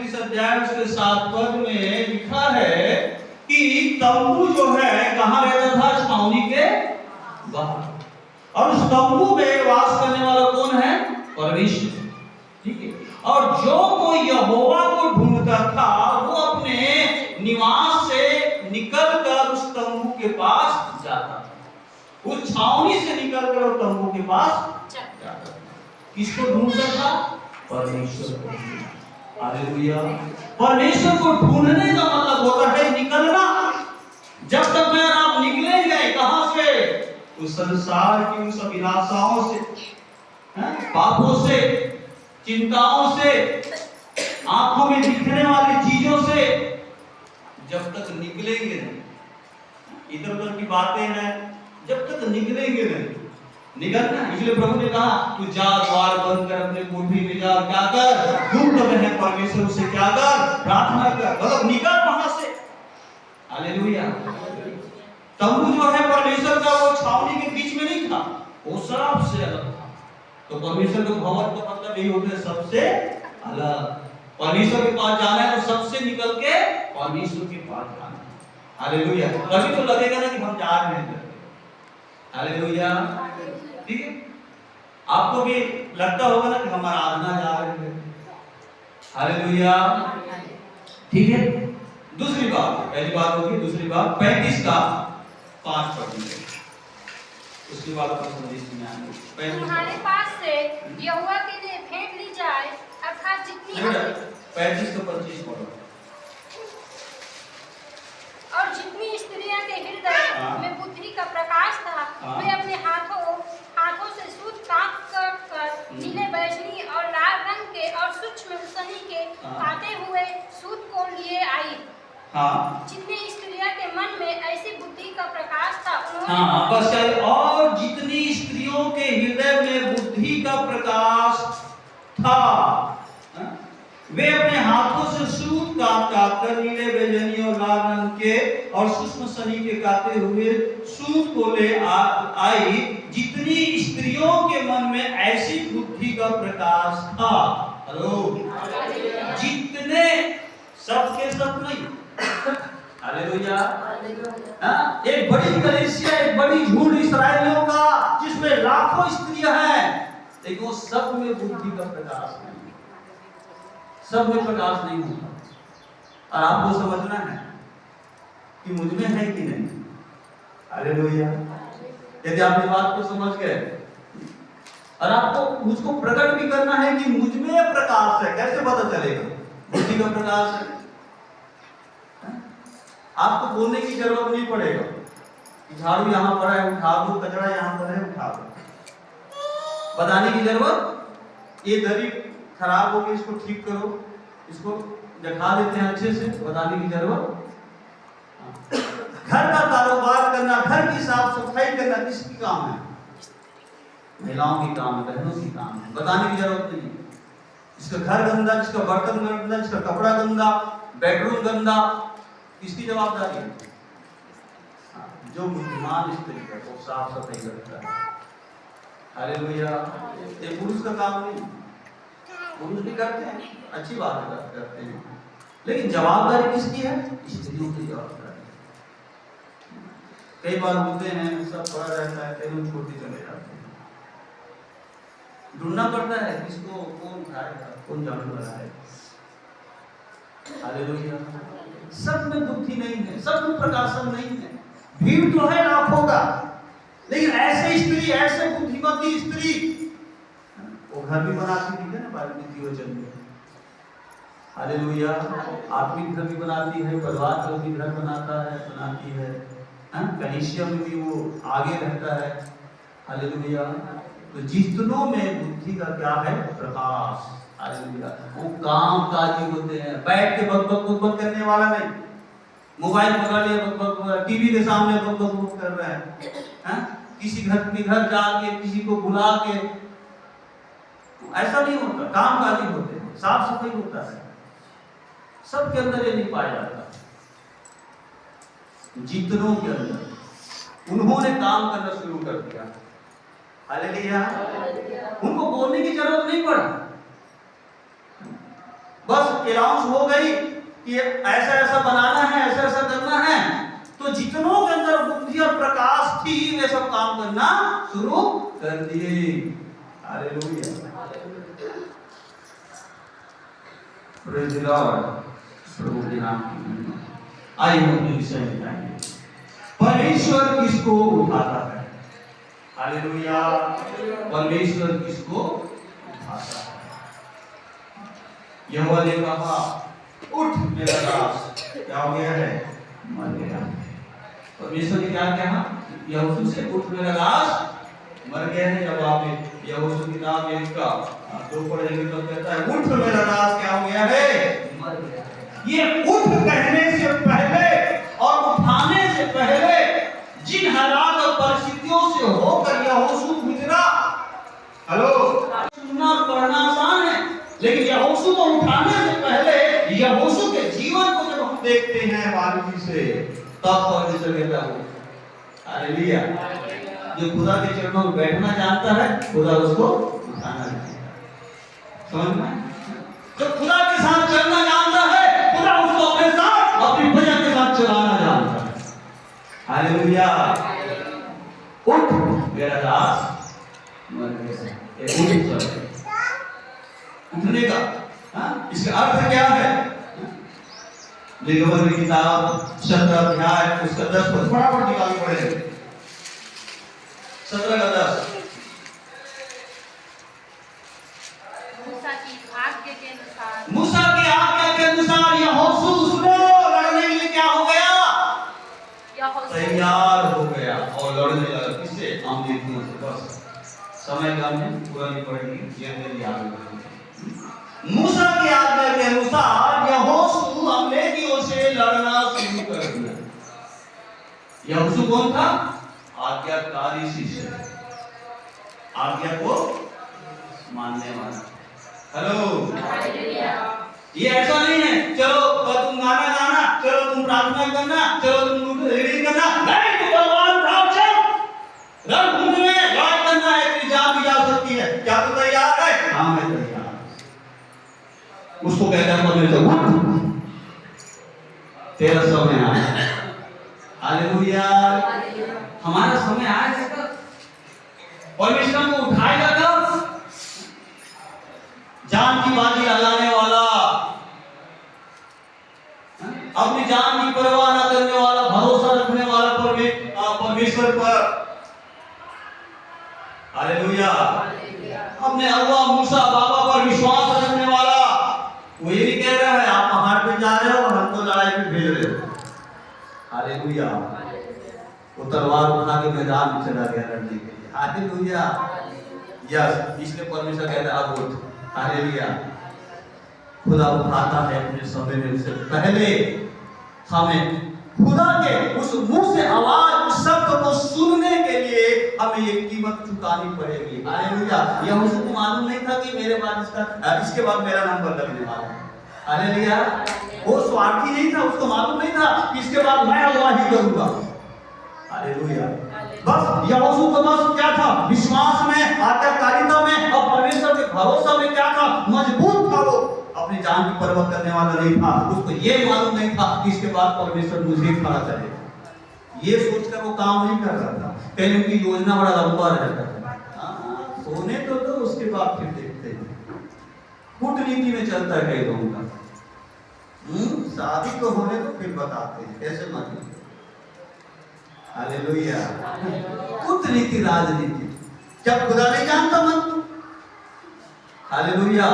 31 अध्याय उसके 7 पद में लिखा है कि तंबू जो है कहाँ रहता था? छावनी के बाहर। और उस तंबू में वास करने वाला कौन है? परमेश्वर। ठीक है। और जो कोई यहोवा को ढूंढता था वो अपने निवास से निकलकर उस तंबू के पास जाता था। उस छावनी से निकलकर वो तंबू के पास जाता था। किसको ढूंढता था? परमेश्वर को। हालेलुया। परमेश्वर को ढूंढने का मतलब होता है निकलना। जब तक मैं आप निकलेंगे कहां से? उस संसार की उस अभिलाषाओं से, पापों से, चिंताओं से, आंखों में दिखने वाली चीजों से जब तक निकलेंगे नहीं, इधर उधर की बातें हैं, जब तक निकलेंगे नहीं, निकलना। इसलिए प्रभु ने कहा तू जा, द्वार बंद कर, अपने कोठरी में जा, क्या कर? ढूंढ रहे हैं परमेश्वर से, क्या कर? प्रार्थना कर। मतलब निकल वहां से। हालेलुया। तंबू जो है परमेश्वर का वो छावनी के बीच में नहीं था, वो सबसे अलग था। तो परमेश्वर के भवन का मतलब यही होता है सबसे अलग। परमेश्वर के पास जाना है तो सबसे निकल के परमेश्वर के पास जाना है। हालेलुया। कभी तो लगेगा ना कि हम जा रहे हैं। हालेलुया। ठीक है। आपको भी लगता होगा ना कि हम आराधना जा रहे हैं। हालेलुया। ठीक है। दूसरी बात, पहली बात होगी, दूसरी बात 35 का 5 पढ़ेंगे, उसके बाद आपको संदेश में आएंगे। तुम्हारे पास से यहोवा के लिए भेंट ली जाए, अर्थात जितनी 35 तो 25 पढ़ो। और जितनी स्त्रियां के हृदय में बुद्धि का प्रकाश था, वे अपने हाथों से सूत काट नीले, बैजनी और लाल रंग के और सूक्ष्म सनी के काटे हुए सूत को लिए आई। जितनी स्त्रियां के मन में ऐसी बुद्धि का प्रकाश था, बस। और जितनी स्त्रियों के हृदय में बुद्धि का प्रकाश था, वे अपने हाथों से सूत काट कर नीले, बैजनी और लाल रंग के और सूक्ष्म सनी के काटे हुए सूत को ले आई। जितनी स्त्रियों के मन में ऐसी बुद्धि का प्रकाश था। हेलो। जितने, सबके सब नहीं। हालेलुया। एक बड़ी कलीसिया, एक बड़ी झुंड इस्राएलियों का जिसमें लाखों स्त्रियां हैं, लेकिन वो सब में बुद्धि का प्रकाश नहीं, सब में प्रकाश नहीं होता। और आपको समझना है कि मुझ में है कि नहीं। हालेलुया। यदि आप इस बात को समझ गए और आपको मुझको प्रकट भी करना है कि मुझ में प्रकाश है, कैसे पता चलेगा? बुद्धि का प्रकाश है। आपको बोलने की जरूरत नहीं पड़ेगा कि झाड़ू यहाँ पर है उठा दो, कचरा यहाँ पर है उठा दो। बताने की जरूरत, ये दरी खराब हो गई, इसको ठीक करो, इसको दिखा देते हैं अच्छे से, बताने की जरूरत। घर का कारोबार करना, घर की साफ सफाई करना किसकी काम है? महिलाओं की काम है, बहनों की काम है, बताने की जरूरत नहीं। इसका घर गंदा, इसका बर्तन गंदा, इसका कपड़ा गंदा, बेडरूम गंदा, किसकी जवाबदारी है? जो बुद्धिमान स्त्री है वो साफ सफाई करता है। हालेलुया। ये पुरुष का काम नहीं, पुरुष भी करते हैं, अच्छी बात करते हैं, लेकिन जवाबदारी किसकी है? स्त्रियों की जवाबदारी। कई बार बोलते हैं सब बड़ा रहता है, कई लोग छोटी चले जाते हैं। ढूंढना पड़ता है किसको, कौन उठाएगा, कौन झाड़ू लगाएगा। हालेलुया। सब में बुद्धि नहीं है, सब में प्रकाशन नहीं है। भीड़ तो है लाखों का, लेकिन ऐसे स्त्री, ऐसे बुद्धिमती स्त्री, वो घर भी बनाती थी ना, बाल्मीकि वचन में। हालेलुया। आत्मिक घर भी बनाती है, परिवार का भी घर बनाती है, कलीसिया में भी वो आगे रहता है। हालेलुया। तो जितनों में बुद्धि का क्या है? प्रकाश। हालेलुया। वो काम काजी होते हैं, बैठ के बक करने वाला नहीं, मोबाइल पकड़ लिया बक, टीवी के सामने बक कर रहे हैं, किसी घर के घर जाके किसी को बुला के, ऐसा नहीं होता। काम काजी होते हैं, साफ सफाई होता है, सबके अंदर ये नहीं पाया जाता। जितनों के अंदर उन्होंने काम करना शुरू कर दिया। हालेलुया। उनको बोलने की जरूरत नहीं पड़ी, बस अनाउंस हो गई कि ऐसा ऐसा बनाना है, ऐसा ऐसा करना है, तो जितनों के अंदर बुद्धि और प्रकाश थी वे सब काम करना शुरू कर दिए। Hallelujah, praise the lord. प्रभु के नाम की महिमा। आइए हम अपने विषय में जाएंगे। परमेश्वर किसको उठाता है? हालेलुया, परमेश्वर किसको उठाता है? यहोवा ने कहा, उठ मेरा दास, क्या हो गया है? मर गया। परमेश्वर ने क्या कहा? यहोशू से, उठ मेरा दास मर गया है। जब आप यहोशू किताब में इसका 2 पढ़ेंगे तो कहता है, उठ मेरा दास क्या हो गया है? मर गया। ये उठ कहने से पहले और उठाने से पहले जिन हालात और परिस्थितियों से होकर यहोशू गुजरा, हेलो, सुनना और पढ़ना आसान है, लेकिन यहोशू को उठाने से पहले यहोशू के जीवन को जब हम देखते हैं बारीकी से, तब परमेश्वर कहता है, हालेलुया, जो खुदा के चरणों में बैठना जानता है, खुदा उसको उठाना जानता है। समझ में? जो खुदा के साथ चलना जानता है, खुदा उसको अपने साथ, अपनी प्रजा के साथ चलाना जानता है। हालेलुया, उठ मेरा दास मर गया। उठने का इसका अर्थ क्या है? निर्गमन की किताब 17 अध्याय उसका 10 पद फटाफट निकाल पड़े। 17 का 10। मूसा की आज्ञा के अनुसार यहोशू सुनो, लड़ने के लिए क्या हो गया? तैयार हो गया और लड़ने लगा। किससे? अमालेकियों से। बस समय कम है, पूरा नहीं पढ़ेंगे, ये मेरी आज्ञा। मूसा की आज्ञा के अनुसार यहोशू अमालेकियों से लड़ना शुरू कर दिया। यहोशू कौन था? आज्ञाकारी शिष्य, आज्ञा को मानने वाला। हेलो, ये ऐसा नहीं है चलो तुम गाना गाना, चलो तुम प्रार्थना करना, चलो तुम रीडिंग करना, नहीं, तुम भगवान उठाओ, चल रणभूमि में लड़ करना है, तेरी जान भी जा सकती है। क्या तू तैयार है? हाँ मैं तैयार। उसको कहता है परमेश्वर, तेरा समय आया। हालेलुया, हमारा समय आया है। परमेश्वर को उठाएगा कब? जान की बाजी लगाने वाला, अपनी जान की परवाह न करने वाला, भरोसा रखने वाला परमेश्वर पर। हालेलुया, अपने अगुआ मूसा बाबा पर विश्वास रखने वाला। वो ये भी कह रहा है, आप पहाड़ पे जा रहे हो और हमको लड़ाई में भेज रहे हो। हालेलुया, वो तलवार उठा के मैदान में चला गया लड़ने के लिए। हालेलुया, यस, इसलिए परमेश्वर कहता है अब उठ। हालेलुया, खुदा उठाता है अपने समय में। उससे पहले हमें खुदा के उस मुंह से आवाज, उस शब्द को सुनने के लिए हमें एक कीमत चुकानी पड़ेगी। हालेलुया, यहोशू को मालूम नहीं था कि मेरे बाद इसके बाद मेरा नंबर लगने वाला है। हालेलुया, वो स्वार्थी नहीं था, उसको मालूम नहीं था कि इसके बाद मैं अगुवाही करूंगा। हालेलुया, बस यहोशू को बस क्या था? विश्वास में, आज्ञाकारिता में और परमेश्वर के भरोसा में क्या था? मजबूत था। वो अपनी जान की परवाह करने वाला नहीं था। उसको ये मालूम नहीं था कि इसके बाद परमेश्वर मुझे खड़ा करेगा। ये सोचकर वो काम नहीं कर रहा था। कहीं की योजना बड़ा लंबा रहता है। सोने तो उसके बाद फिर देखते हैं। कूटनीति में चलता है कई लोगों का। शादी तो होने तो फिर बताते हैं कैसे मालूम। हालेलुया, कूटनीति, राजनीति, जब खुदा नहीं जानता मन को। हालेलुया,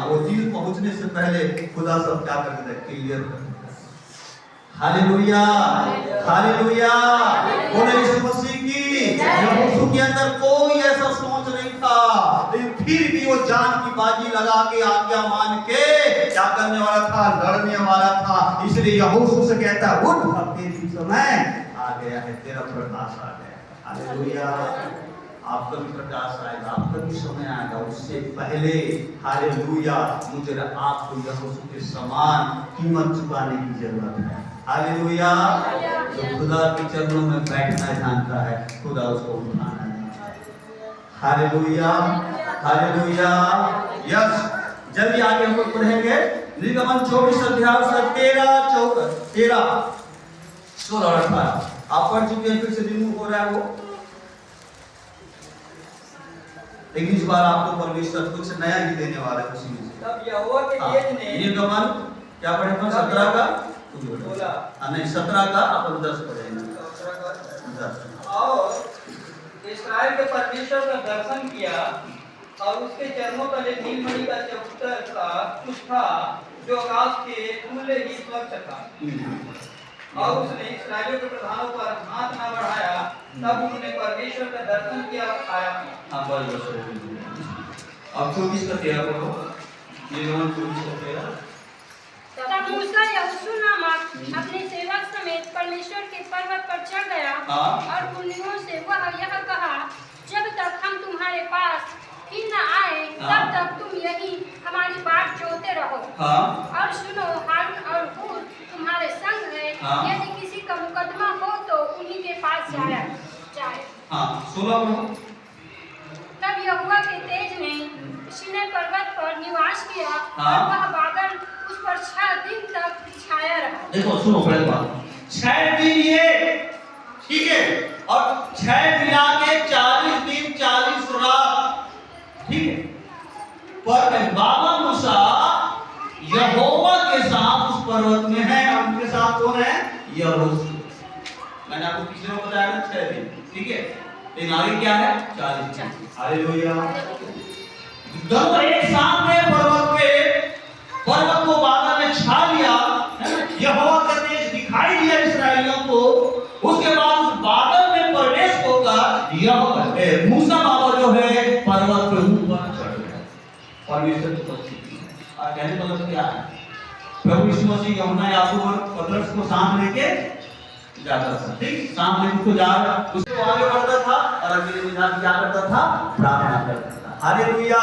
वो चीज पहुंचने से पहले खुदा सब क्या करता है? क्लियर करता है। हालेलुया, हालेलुया, बोले यीशु मसीह की। यहोशू के अंदर कोई ऐसा सोच नहीं था, लेकिन फिर भी वो जान की बाजी लगा के, आज्ञा मान के क्या करने वाला था? लड़ने वाला था। इसलिए यहोशू से कहता है, उठ, अब तेरी समय आ गया है, तेरा प्रकाश आ गया। हालेलुया, आपका भी प्रकाश आएगा, आपका भी समय आएगा। उससे पहले हालेलुया मुझे आपको यहोशू के समान कीमत चुकाने की जरूरत है। हालेलुया, जो खुदा के चरणों में बैठना जानता है, खुदा उसको उठाना जानता है। हालेलुया, हालेलुया, यस, जल्दी आगे हम लोग पढ़ेंगे। निर्गमन 24 अध्याय 13, 16 और 18 आप पढ़ चुके हैं, फिर से रिमूव हो रहा है वो। लेकिन इस बार आपको परमेश्वर कुछ नया ही देने वाला है उसी में से। तब यहोवा के तेज ने निर्गमन क्या पढ़े थे? 17 का नहीं 17 का अपन 10 पढ़ेंगे। और इस्राएल के परमेश्वर का दर्शन किया और उसके चरणों तले नीलमणि का चबूतर का कुछ था जो आकाश के तुल्य ही स्वच्छ था। और उसने इस्राएलियों के प्रधानों पर हाथ न बढ़ाया, तब उन्होंने परमेश्वर का दर्शन किया और खाया। अब 24 का 13 पढ़ो। निर्गमन 24 का 13। तब मूसा यहोशू नामक अपने सेवक समेत परमेश्वर के पर्वत पर चढ़ गया और उन्होंने से वह यह कहा, जब तक हम तुम्हारे पास फिर न आए तब तक तुम यही हमारी बाट जोते रहो। और सुनो, हारून और हूर तुम्हारे संग है, यदि किसी का मुकदमा हो तो उन्हीं के पास जाए। 16 तब यहोवा के तेज ने सीनै पर्वत पर निवास किया और वह बादल उस पर 6 दिन तक छाया रहा। देखो सुनो पहले बात, 6 दिन ये ठीक है, और 6 मिला के 40 दिन 40 रात, ठीक है। पर बाबा मूसा यहोवा के साथ उस पर्वत में है, उनके साथ कौन है? यहोशू। मैंने आपको पिछले में बताया था 6 दिन, ठीक है। लेकिन आगे क्या है? 40 दिन। हालेलुया। दोनों एक साथ में पर्वत को बादल ने छा लिया, यहोवा का तेज दिखाई दिया इस्राएलियों को। उसके बाद उस बादल में प्रवेश होकर मूसा बाबा जो है पर्वत पे ऊपर चढ़ गया। परमेश्वर की उपस्थिति है। और कहने का मतलब क्या है? प्रभु यीशु मसीह यमुना याकूब और पतरस को साथ लेके जाता था, ठीक, साथ लेके उसको जा उसको आगे बढ़ता था और अगले दिन क्या करता था? प्रार्थना करता था। हालेलुया।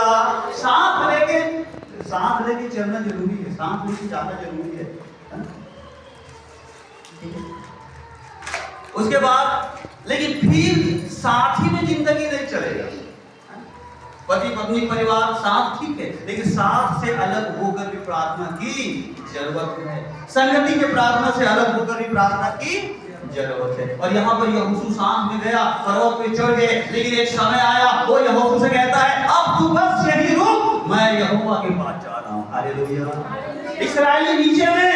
साथ लेके चलना जरूरी है, साथ लेके जाना जरूरी है। उसके बाद लेकिन फिर साथ ही में जिंदगी नहीं चलेगा। पति पत्नी परिवार साथ ठीक है, लेकिन साथ से अलग होकर भी प्रार्थना की जरूरत है। संगति के प्रार्थना से अलग होकर भी प्रार्थना की जरूरत है। और यहाँ पर यहोशू साथ में गया, पर्वत पे चढ़ गए, लेकिन एक समय आया वो यहोशू से कहता है, अब तू बस यहीं रुक, मैं यहोवा के पास जा रहा हूँ। हालेलुया। इस्राएली नीचे में,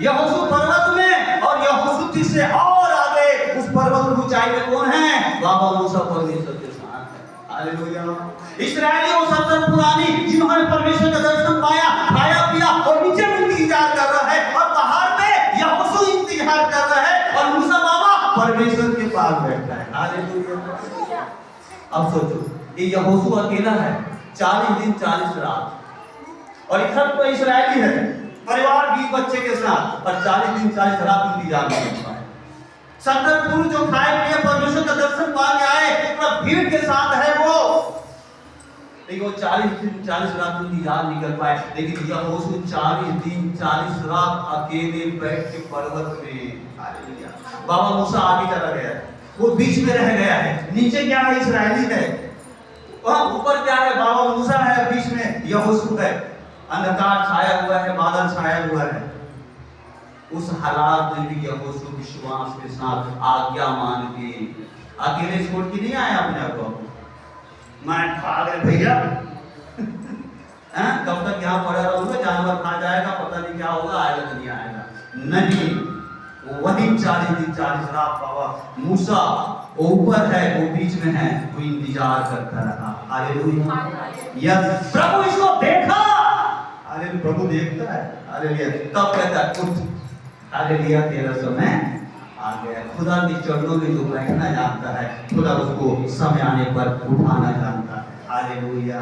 यहोशू पर्वत में, और यहोशू से और आगे उस पर्वत की ऊंचाई में कौन है? बाबा मूसा परमेश्वर के साथ है। हालेलुया। इस्राएली वो 70 पुरानी जिन्होंने परमेश्वर का दर्शन पाया, खाया पिया, और नीचे में इंतजार कर रहा है, और पहाड़ पे यहोशू इंतजार कर रहा है, और मूसा बाबा परमेश्वर के पास बैठा है। हालेलुया। अब सोचो, ये यहोशू अकेला है, 40 दिन 40 रात, और इधर तो इस्राएली है परिवार 20 बच्चे के साथ, और 40 दिन 40 रात इंतजार कर रहा है। 70 पुरुष जो खाए पिए परमेश्वर का दर्शन पाने आए, पूरा भीड़ के साथ है वो, लेकिन वो 40 दिन 40 रात इंतजार नहीं कर पाए। लेकिन यहोशू 40 दिन 40 रात अकेले बैठ के पर्वत में, हालेलुया। बाबा मूसा आगे चला गया है, वो बीच में रह गया है। नीचे क्या है? इस्राएली है, वहां ऊपर क्या है? बाबा मूसा है, बीच में यहोशू है। अंधकार छाया हुआ है, बादल छाया हुआ है। उस हालात में भी यहोशू विश्वास के साथ आज्ञा मान के अकेले छोड़ के नहीं आया अपने आप को, मैं भाग रहे भैया कब तक यहाँ पड़ा रहूंगा, जानवर खा जाएगा, पता नहीं क्या होगा, आएगा नहीं आएगा। नहीं, वही 40 दिन 40 रात बाबा मूसा ऊपर है, वो बीच में है, वो इंतजार करता रहा। हालेलुया। यस, प्रभु इसको देखा। हालेलुया। प्रभु देखता है। हालेलुया। तब कहता है उठ, हालेलुया, तेरा समय आ गया। खुदा के चरणों में जो बैठना जानता है, खुदा उसको समय आने पर उठाना जानता है। हालेलुया।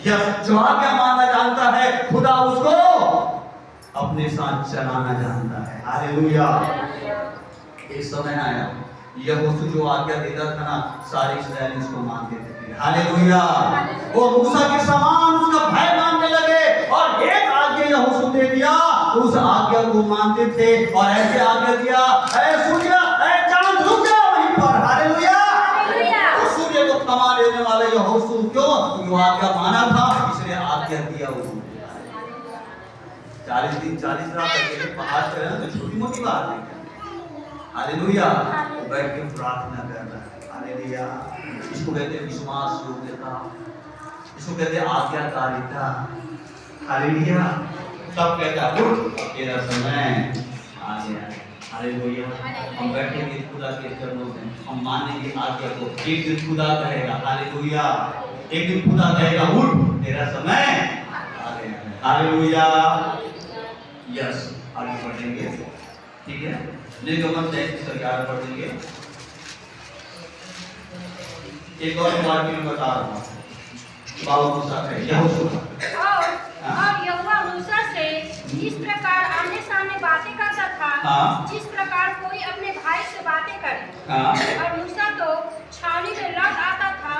यस, जो आज्ञा मानना जानता है, खुदा उसको अपने साथ चलाना जानता है। हालेलुया। एक समय आया, यहोशू जो आज्ञा देता था ना, सारे इस्राएली उसको मानते थे। हालेलुया। वो मूसा के समान उसका भय मानने लगे, और एक आज्ञा यहोशू दे दिया, उस आज्ञा को मानते थे। और ऐसे आज्ञा दिया, ऐ सूर्य, ऐ चांद, रुक जा वहीं पर। हालेलुया। तो सूर्य को थमा देने वाला यहोशू, क्यों? क्योंकि वो आज्ञा माना था, इसलिए आज्ञा दिया उन्होंने। 40 दिन 40 रात अकेले पहाड़ चढ़े ना, तो छोटी मोटी बात है क्या? हालेलुया। बैठ के प्रार्थना करना। हालेलुया। इसको कहते हैं विश्वास योग्यता, इसको कहते हैं आज्ञाकारिता। हालेलुया। सब कहता है उठ, अब तेरा समय आ गया है। हालेलुया। हम बैठेंगे खुदा के चरणों में, हम मानेंगे आज्ञा को। एक दिन खुदा कहेगा हालेलुया, एक दिन खुदा कहेगा उठ, तेरा समय आ गया है। हालेलुया। यस, आगे बढ़ेंगे, ठीक है। निर्गमन 33:11 पढ़ेंगे। एक और बात मैं बता रहा हूँ, बाबा मूसा है यहोशू और यहोवा मूसा से इस प्रकार आमने सामने बातें करता था, जिस प्रकार कोई अपने भाई से बातें करे। और मूसा तो छावनी में लौट आता था,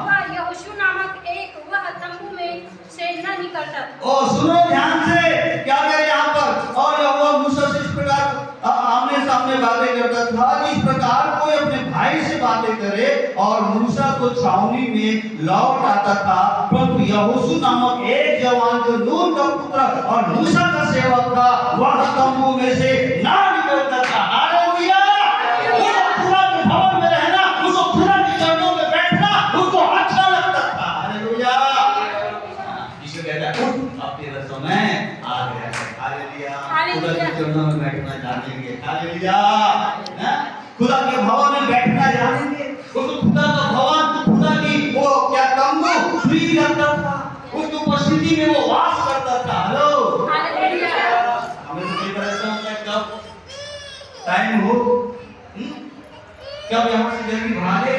वह यहोशू नामक एक वह तंबू में से न निकलता था। ओ सुनो ध्यान से, क्या कह यहाँ पर? और यहोवा मूसा से इस प्रकार आमने सामने बातें करता था, इस प्रकार कोई अपने भाई से बातें करे। और मूसा तो छावनी में लौट आता था, परंतु यहोशू नामक एक जवान जो नून का पुत्र और मूसा का सेवक था, वह तंबू में से ना निकलता था। हालेलुया। उसको खुदा के भवन में रहना, उसको खुदा के चरणों में बैठना उसको अच्छा लगता था। हालेलुया। इसे कहता है उठ, अब तेरा समय आ गया है। हालेलुया। खुदा के चरणों में बैठना जानेंगे। हालेलुया। खुदा के भवन में बैठना जानेंगे। उसको खुदा का भवन, खुदा की वो क्या तंबू फ्री लगता था, उसकी उपस्थिति में वो वास करता था। हेलो, हमें तो नहीं पता होता कब टाइम हो, कब यहाँ से जल्दी भागे।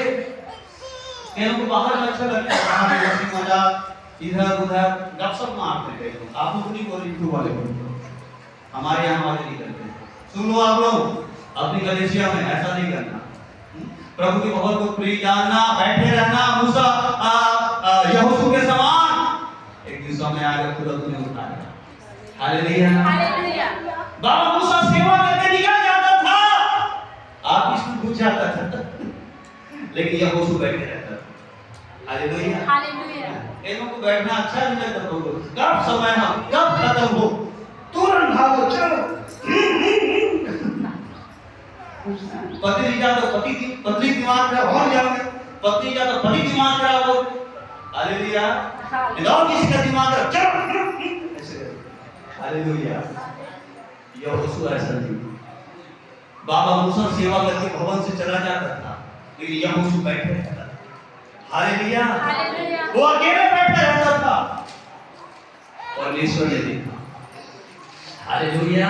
कहीं को बाहर में अच्छा लगता है, बाहर में हंसी मजाक इधर उधर गपशप मारते हैं। आप लोग नहीं बोल रहे वाले बोल, हमारे यहाँ वाले नहीं करते। सुन लो आप लोग, अपनी कलीसिया में ऐसा नहीं करना। प्रभु के भवन को प्रिय जानना, बैठे रहना, मूसा यहोशू के समान। एक दिन समय आएगा खुदा तुम्हें उठाएगा। हालेलुया। हालेलुया। बाबा मूसा सेवा करके निकल जाता था, आप इसको पूछ जाता था, लेकिन यहोशू बैठे रहता था। हालेलुया। हालेलुया। इन लोगों को बैठना अच्छा नहीं लगता। कब समय हो, कब खत्म हो, तुरंत भागो, चलो। पति जाता पत्नी दिमाग खराब हो जाएगा, पत्नी जाता पति दिमाग खराब हो। हालेलुया। और किसी का दिमाग खराब, चलो ऐसे। हालेलुया। यहोशू ऐसा नहीं। बाबा मूसा सेवा करके भवन से चला जाता था, लेकिन यहोशू बैठे रहता था। हालेलुया। वो अकेले बैठा रहता था और ईश्वर ने देखा। हालेलुया।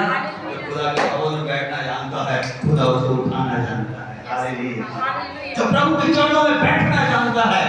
खुदा के भवन में बैठना जानता है, खुदा उसको उठाना जानता है। हालेलुया। जो प्रभु के चरणों में बैठना जानता है,